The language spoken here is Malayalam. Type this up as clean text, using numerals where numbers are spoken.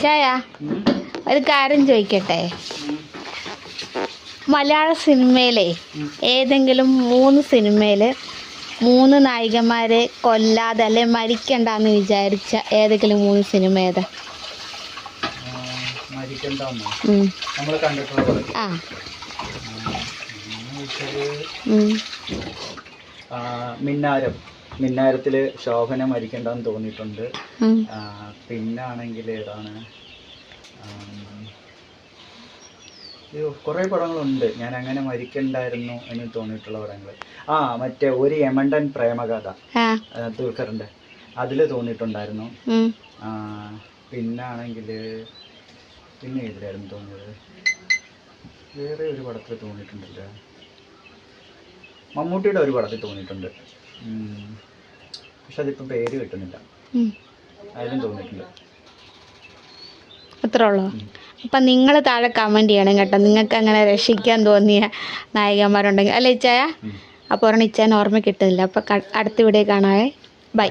ചായ ഒരു കാര്യം ചോദിക്കട്ടെ, മലയാള സിനിമയിലെ ഏതെങ്കിലും 3 സിനിമയിൽ 3 നായികമാരെ കൊല്ലാതെ അല്ലെ മരിക്കണ്ടെന്ന് വിചാരിച്ച ഏതെങ്കിലും 3 സിനിമ ഏതാ? മിന്നാരത്തില് ശോഭന മരിക്കണ്ടെന്ന് തോന്നിയിട്ടുണ്ട്. പിന്നാണെങ്കിൽ ഏതാണ്, കുറേ പടങ്ങളുണ്ട് ഞാൻ അങ്ങനെ മരിക്കണ്ടായിരുന്നു എന്ന് തോന്നിയിട്ടുള്ള പടങ്ങൾ. മറ്റേ ഒരു യമണ്ടൻ പ്രേമകഥ ദുൽഖറിന്റെ, അതില് തോന്നിയിട്ടുണ്ടായിരുന്നു. പിന്നാണെങ്കിൽ പിന്നെ ഇതിലായിരുന്നു തോന്നിയത്, വേറെ ഒരു പടത്തിൽ തോന്നിയിട്ടുണ്ടല്ലോ, മമ്മൂട്ടിയുടെ ഒരു പടത്തിൽ തോന്നിയിട്ടുണ്ട്, പക്ഷെ അതിപ്പോൾ പേര് കിട്ടുന്നില്ല, അതിലും തോന്നിയിട്ടുണ്ട്. അത്രേ ഉള്ളൂ. അപ്പം നിങ്ങൾ താഴെ കമൻറ്റ് ചെയ്യണം കേട്ടോ, നിങ്ങൾക്ക് അങ്ങനെ രക്ഷിക്കാൻ തോന്നിയ നായികന്മാരുണ്ടെങ്കിൽ അല്ലേ ഇച്ചായ? അപ്പോൾ ഒരെണ്ണം ഇച്ചാൻ ഓർമ്മ കിട്ടുന്നില്ല. അപ്പോൾ അടുത്ത വീഡിയോ കാണാവേ. ബൈ.